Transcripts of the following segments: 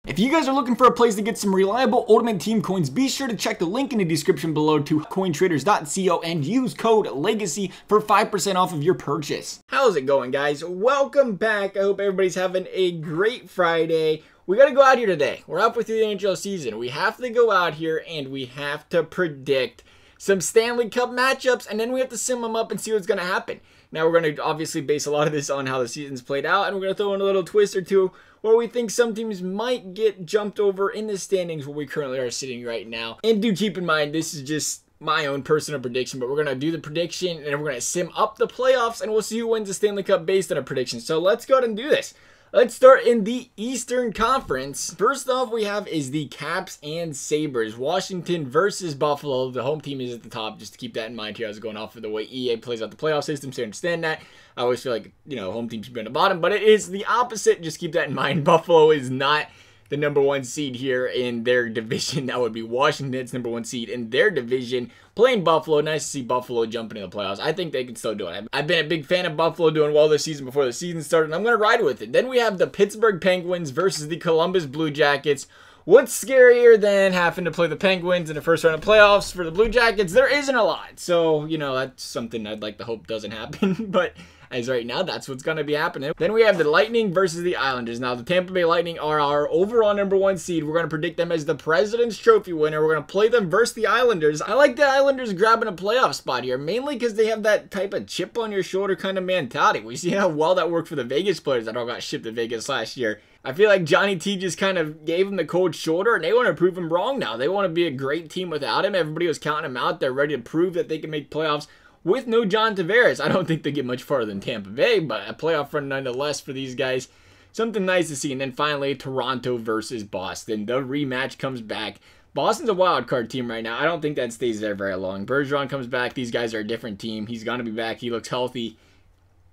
If you guys are looking for a place to get some reliable Ultimate Team coins, be sure to check the link in the description below to cointraders.co and use code LEGACY for 5% off of your purchase. How's it going, guys? Welcome back. I hope everybody's having a great Friday. We got to go out here today. We're halfway through the NHL season. We have to go out here and we have to predict some Stanley Cup matchups, and then we have to sim them up and see what's going to happen. Now, we're going to obviously base a lot of this on how the season's played out, and we're going to throw in a little twist or two where we think some teams might get jumped over in the standings where we currently are sitting right now. And do keep in mind, this is just my own personal prediction, but we're going to do the prediction, and then we're going to sim up the playoffs, and we'll see who wins the Stanley Cup based on a prediction. So let's go ahead and do this. Let's start in the Eastern Conference. First off, we have is the Caps and Sabres. Washington versus Buffalo. The home team is at the top, just to keep that in mind here. I was going off of the way EA plays out the playoff system, so you understand that. I always feel like, home team should be on the bottom, but it is the opposite. Just keep that in mind. Buffalo is not the #1 seed here in their division. That would be Washington's #1 seed in their division. Playing Buffalo, nice to see Buffalo jumping in the playoffs. I think they can still do it. I've been a big fan of Buffalo doing well this season before the season started, and I'm going to ride with it. Then we have the Pittsburgh Penguins versus the Columbus Blue Jackets. What's scarier than having to play the Penguins in the first round of playoffs for the Blue Jackets? There isn't a lot. So, that's something I'd like to hope doesn't happen, but as right now, that's what's going to be happening. Then we have the Lightning versus the Islanders. Now, the Tampa Bay Lightning are our overall #1 seed. We're going to predict them as the President's Trophy winner. We're going to play them versus the Islanders. I like the Islanders grabbing a playoff spot here, mainly because they have that type of chip on your shoulder kind of mentality. We see how well that worked for the Vegas players that all got shipped to Vegas last year. I feel like Johnny T just kind of gave them the cold shoulder, and they want to prove him wrong now. They want to be a great team without him. Everybody was counting him out. They're ready to prove that they can make playoffs with no John Tavares. I don't think they get much farther than Tampa Bay, but a playoff run nonetheless for these guys. Something nice to see. And then finally, Toronto versus Boston. The rematch comes back. Boston's a wild card team right now. I don't think that stays there very long. Bergeron comes back. These guys are a different team. He's going to be back. He looks healthy.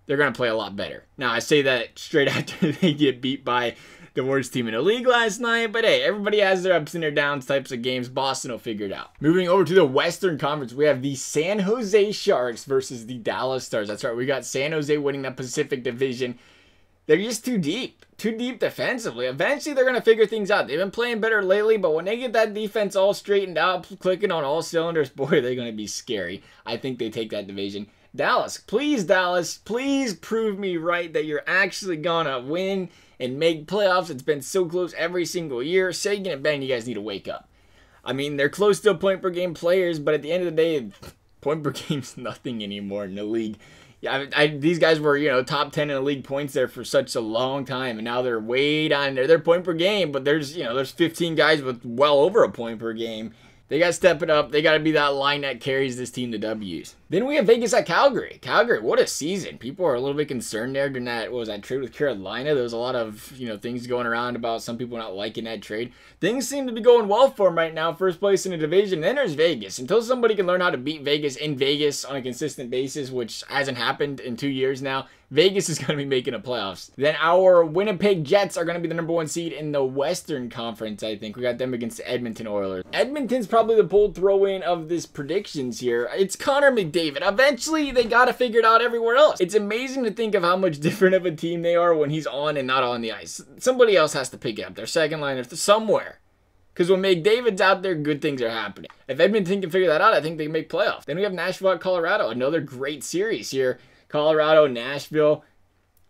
They're going to play a lot better. Now, I say that straight after they get beat by the worst team in the league last night, but hey, everybody has their ups and their downs types of games. Boston will figure it out. Moving over to the Western Conference, we have the San Jose Sharks versus the Dallas Stars. That's right, we got San Jose winning that Pacific Division. They're just too deep defensively. Eventually, they're going to figure things out. They've been playing better lately, but when they get that defense all straightened out, clicking on all cylinders, boy, they're going to be scary. I think they take that division. Dallas, please prove me right that you're actually going to win and make playoffs. It's been so close every single year. Sagan and Ben, you guys need to wake up. I mean, they're close to point per game players, but at the end of the day, point per game's nothing anymore in the league. Yeah, these guys were, top 10 in the league points there for such a long time, and now they're way down there. They're point per game, but there's 15 guys with well over a point per game. They got to step it up. They got to be that line that carries this team to W's. Then we have Vegas at Calgary. Calgary, what a season. People are a little bit concerned there during that, trade with Carolina. There was a lot of, things going around about some people not liking that trade. Things seem to be going well for them right now. First place in the division. Then there's Vegas. Until somebody can learn how to beat Vegas in Vegas on a consistent basis, which hasn't happened in 2 years now, Vegas is going to be making the playoffs. Then our Winnipeg Jets are going to be the #1 seed in the Western Conference, I think. We got them against the Edmonton Oilers. Edmonton's probably the bold throw-in of this predictions here. It's Connor McDavid. Eventually, they got to figure it out everywhere else. It's amazing to think of how much different of a team they are when he's on and not on the ice. Somebody else has to pick it up. Their second line somewhere. Because when McDavid's out there, good things are happening. If Edmonton can figure that out, I think they can make playoffs. Then we have Nashville at Colorado. Another great series here. Colorado, Nashville.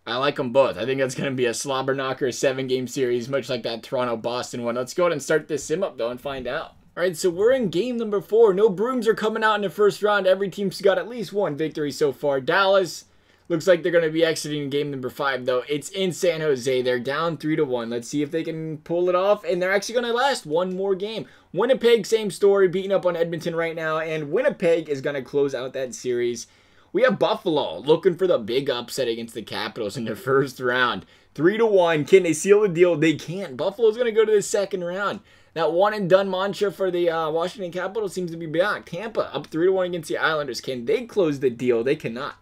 I like them both. I think that's going to be a slobber knocker, a 7-game series, much like that Toronto-Boston one. Let's go ahead and start this sim up, though, and find out. All right, so we're in game number 4. No brooms are coming out in the first round. Every team's got at least one victory so far. Dallas looks like they're going to be exiting in game number 5, though. It's in San Jose. They're down 3-1. Let's see if they can pull it off, and they're actually going to last one more game. Winnipeg, same story, beating up on Edmonton right now, and Winnipeg is going to close out that series. We have Buffalo looking for the big upset against the Capitals in the first round. 3-1. Can they seal the deal? They can't. Buffalo's going to go to the second round. That one-and-done mantra for the Washington Capitals seems to be back. Tampa up 3-1 against the Islanders. Can they close the deal? They cannot.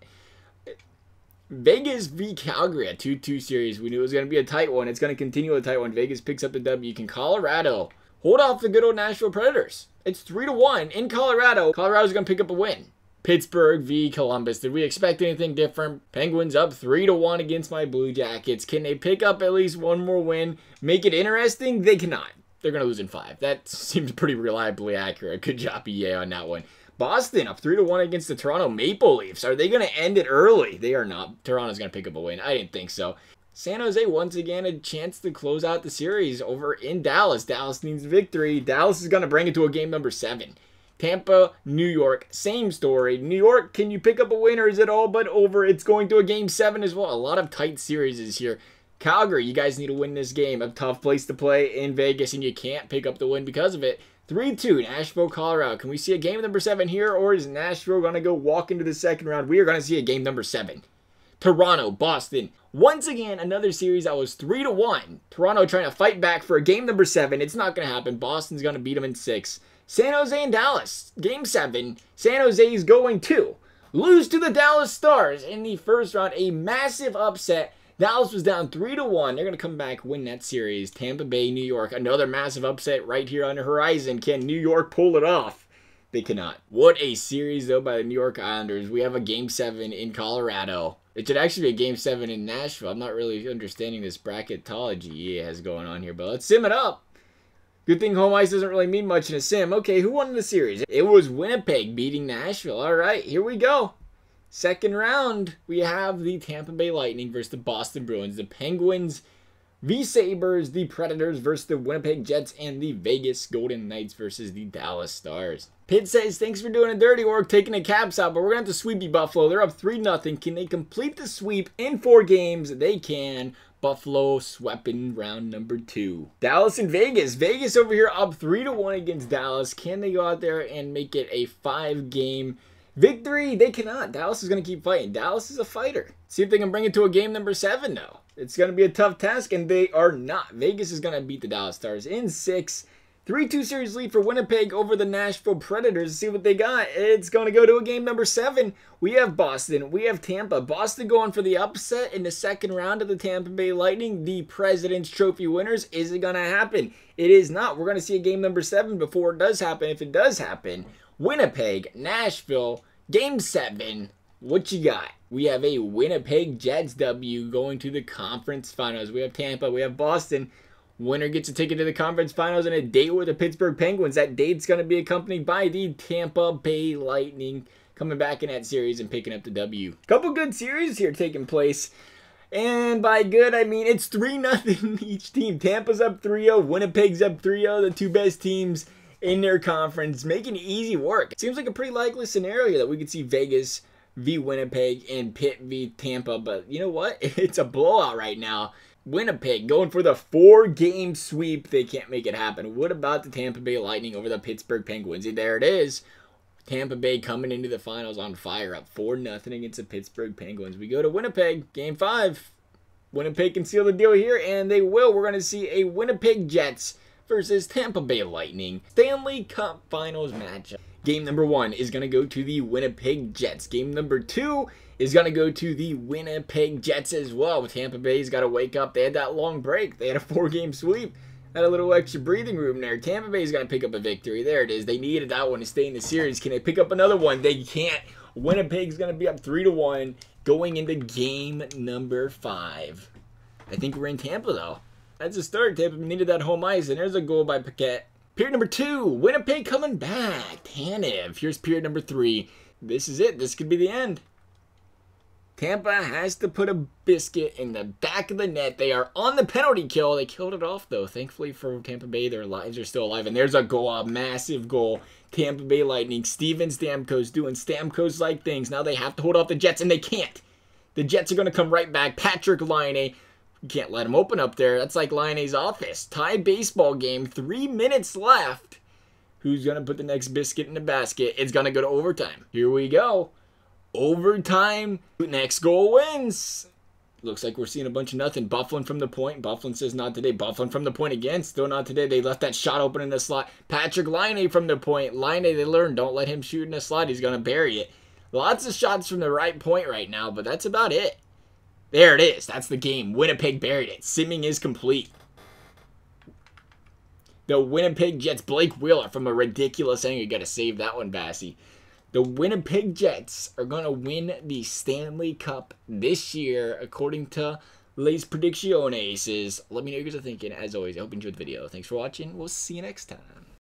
Vegas v Calgary, a 2-2 series. We knew it was going to be a tight one. It's going to continue a tight one. Vegas picks up the W. Can Colorado hold off the good old Nashville Predators? It's 3-1 in Colorado. Colorado's going to pick up a win. Pittsburgh V Columbus. Did we expect anything different? Penguins up 3-1 against my Blue Jackets. Can they pick up at least one more win? Make it interesting? They cannot. They're going to lose in 5. That seems pretty reliably accurate. Good job, EA, on that one. Boston up 3-1 against the Toronto Maple Leafs. Are they going to end it early? They are not. Toronto's going to pick up a win. I didn't think so. San Jose, once again, a chance to close out the series over in Dallas. Dallas needs a victory. Dallas is going to bring it to a game number 7. Tampa, New York, same story. New York, can you pick up a win, or is it all but over? It's going to a game 7 as well. A lot of tight series here. Calgary, you guys need to win this game. A tough place to play in Vegas, and you can't pick up the win because of it. 3-2, Nashville, Colorado. Can we see a game number 7 here, or is Nashville going to go walk into the second round? We are going to see a game number 7. Toronto, Boston. Once again, another series that was 3-1. Toronto trying to fight back for a game number 7. It's not going to happen. Boston's going to beat them in 6. San Jose and Dallas, game 7. San Jose is going to lose to the Dallas Stars in the first round. A massive upset. Dallas was down 3-1. They're going to come back, win that series. Tampa Bay, New York, another massive upset right here on the horizon. Can New York pull it off? They cannot. What a series, though, by the New York Islanders. We have a game 7 in Colorado. It should actually be a game 7 in Nashville. I'm not really understanding this bracketology EA has going on here, but let's sim it up. Good thing home ice doesn't really mean much in a sim. Okay, who won the series? It was Winnipeg beating Nashville. All right, here we go. Second round, we have the Tampa Bay Lightning versus the Boston Bruins. The Penguins v Sabres, the Predators versus the Winnipeg Jets, and the Vegas Golden Knights versus the Dallas Stars. Pitt says, thanks for doing the dirty work, taking the Caps out, but we're going to have to sweep the Buffalo. They're up 3-0. Can they complete the sweep in 4 games? They can. Buffalo swept in round number 2. Dallas and Vegas. Vegas over here up 3-1 against Dallas. Can they go out there and make it a 5-game victory? They cannot. Dallas is going to keep fighting. Dallas is a fighter. See if they can bring it to a game number 7, though. It's going to be a tough task, and they are not. Vegas is going to beat the Dallas Stars in 6. 3-2 series lead for Winnipeg over the Nashville Predators. See what they got. It's going to go to a game number 7. We have Boston. We have Tampa. Boston going for the upset in the second round of the Tampa Bay Lightning, the President's Trophy winners. Is it going to happen? It is not. We're going to see a game number 7 before it does happen. If it does happen, Winnipeg, Nashville, game 7. What you got? We have a Winnipeg Jets W going to the conference finals. We have Tampa. We have Boston. Winner gets a ticket to the conference finals and a date with the Pittsburgh Penguins. That date's going to be accompanied by the Tampa Bay Lightning coming back in that series and picking up the W. Couple good series here taking place. And by good, I mean it's 3-0 each team. Tampa's up 3-0. Winnipeg's up 3-0. The 2 best teams in their conference, making easy work. Seems like a pretty likely scenario that we could see Vegas v Winnipeg and Pitt v Tampa. But you know what? It's a blowout right now. Winnipeg going for the 4-game sweep. They can't make it happen. What about the Tampa Bay Lightning over the Pittsburgh Penguins? There it is. Tampa Bay coming into the finals on fire, up 4-0 against the Pittsburgh Penguins. We go to Winnipeg, game 5. Winnipeg can seal the deal here, and they will. We're going to see a Winnipeg Jets versus Tampa Bay Lightning Stanley Cup Finals matchup. Game number 1 is going to go to the Winnipeg Jets. Game number 2 is going to go to the Winnipeg Jets as well. Tampa Bay's got to wake up. They had that long break. They had a 4-game sweep. Had a little extra breathing room there. Tampa Bay's going to pick up a victory. There it is. They needed that one to stay in the series. Can they pick up another one? They can't. Winnipeg's going to be up 3-1 going into game number 5. I think we're in Tampa, though. That's a start. Tampa needed that home ice, and there's a goal by Paquette. Period number 2, Winnipeg coming back. Tanev. Here's period number 3. This is it. This could be the end. Tampa has to put a biscuit in the back of the net. They are on the penalty kill. They killed it off, though. Thankfully for Tampa Bay, their lives are still alive. And there's a goal, a massive goal. Tampa Bay Lightning. Steven Stamkos doing Stamkos-like things. Now they have to hold off the Jets, and they can't. The Jets are going to come right back. Patrick Laine. You can't let him open up there. That's like Laine's office. Tie baseball game. 3 minutes left. Who's going to put the next biscuit in the basket? It's going to go to overtime. Here we go. Overtime. Next goal wins. Looks like we're seeing a bunch of nothing. Bufflin from the point. Bufflin says not today. Bufflin from the point again. Still not today. They left that shot open in the slot. Patrick Laine from the point. Laine, they learned. Don't let him shoot in the slot. He's going to bury it. Lots of shots from the right point right now, but that's about it. There it is. That's the game. Winnipeg buried it. Simming is complete. The Winnipeg Jets. Blake Wheeler from a ridiculous angle. You got to save that one, Bassey. The Winnipeg Jets are going to win the Stanley Cup this year, according to Les Predictions. Let me know what you guys are thinking. As always, I hope you enjoyed the video. Thanks for watching. We'll see you next time.